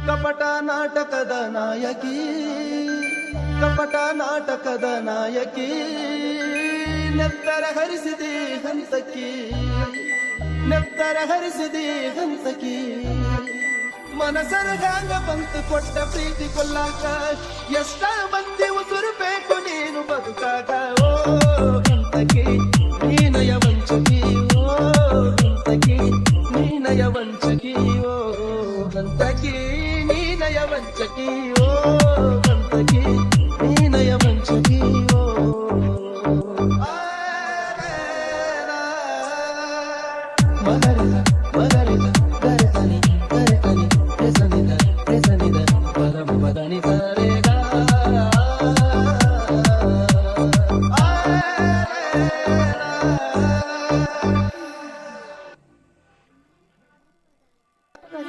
ಕಪಟ ನಾಟಕದ ನಾಯಕಿ, ಕಪಟ ನಾಟಕದ ನಾಯಕಿ, ನೆತ್ತರ ಹರಿಸಿದೆ ಹಂಸಕಿ, ನೆತ್ತರ ಹರಿಸಿದೆ ಹಂಸಕಿ. ಮನಸರ ಗಾಂಗ ಬಂತು ಕೊಟ್ಟ ಪ್ರೀತಿ ಕೊಲ್ಲಾಕ, ಎಷ್ಟ ಮಂದಿ ಉಸುರು ಬೇಕು ನೀನು ಬದುಕಾಗ. ಓ ಹಂಸಕಿ ನೀನಯ ವಂಚಕಿ, ಓ ಹಂಸಕಿ ನೀನಯ ವಂಚಕಿ, ಓ ಹಂಸಕಿ ನೀನಯ ವಂಚಕಿ, ಓ ಹಂಸಕಿ ನೀನಯ ವಂಚಕಿ. ಓ ಮಗರಿದ ಮಗರಿದ ಗರಸನಿ ಗರಸನಿ ರೆಸನಿದ ರೆಸನಿದ ಪರಮ ಪದನಿ ಸರೇಗ.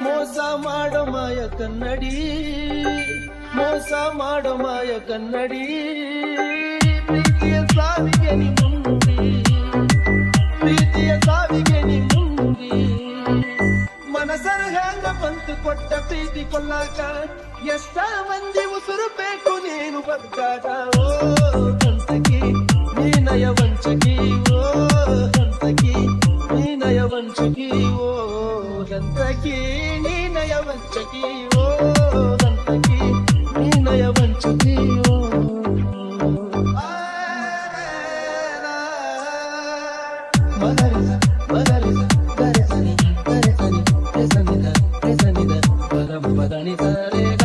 ಮೋಸ ಮಾಡೋ ಮಾಯ ಕನ್ನಡಿ, ಮೋಸ ಮಾಡೋ ಮಾಯ ಕನ್ನಡಿ, ಪ್ರೀತಿಯ ಸಾವಿಗೆ ನಿ ಮುಂದಿ, ಪ್ರೀತಿಯ ಸಾವಿಗೆ ನಿ ಮುಂದಿ. ಮನಸರ ಹ್ಯಾಂಗ ಬಂತು ಕೊಟ್ಟ ಪ್ರೀತಿ ಕೊಲ್ಲಾಕ, ಎಷ್ಟ ಮಂದಿ ಉಸುರು ಬೇಕು ನೀನು ಬದುಕಾಗ. ಓ ಹಂಸಕಿ ನೀನಯ ವಂಚಕಿ, ಓ ಹಂಸಕಿ ನೀನಯ ವಂಚಕಿ, ಓ ಹಂಸಕಿ ನೀನಯ ವಂಚಕಿ, ಓ ಹಂಸಕಿ ನೀನಯ ವಂಚಕಿ. ಓ ಮಗರಿದ ಮಗರಿದ ಗರಸನಿ ಗರಸನಿ ರೆಸನಿದ ರೆಸನಿದ ಪರಮ ಪದನಿ ಸರೇಗ.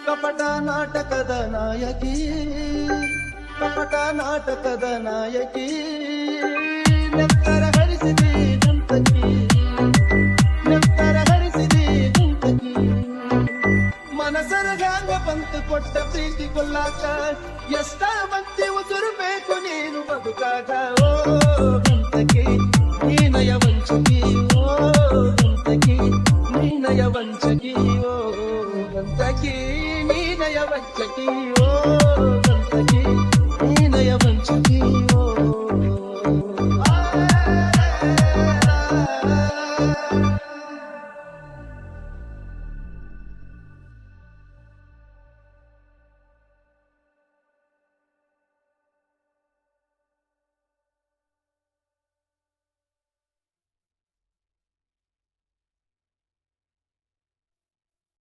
ಕಪಟ ನಾಟಕದ ನಾಯಕಿ, ಕಪಟ ನಾಟಕದ ನಾಯಕಿ, ನೆತ್ತರ ಹರಿಸಿದೆ ಹಂಸಕಿ, ನೆತ್ತರ ಹರಿಸಿದೆ ಹಂಸಕಿ. ಮನಸರ ಗಾಂಗ ಬಂತು ಕೊಟ್ಟ ಪ್ರೀತಿ ಕೊಲ್ಲಾಕ, ಎಷ್ಟ ಮಂದಿ ಉಸುರು ಬೇಕು ನೀನು ಬದುಕಾಗ. ಓ ಹಂಸಕಿ ನೀನಯ ವಂಚಕಿ, ಓ ಹಂಸಕಿ ನೀನಯ ವಂಚಕಿ, ಓ ಹಂಸಕಿ ನೀನಯ ವಂಚಕಿ, ಓ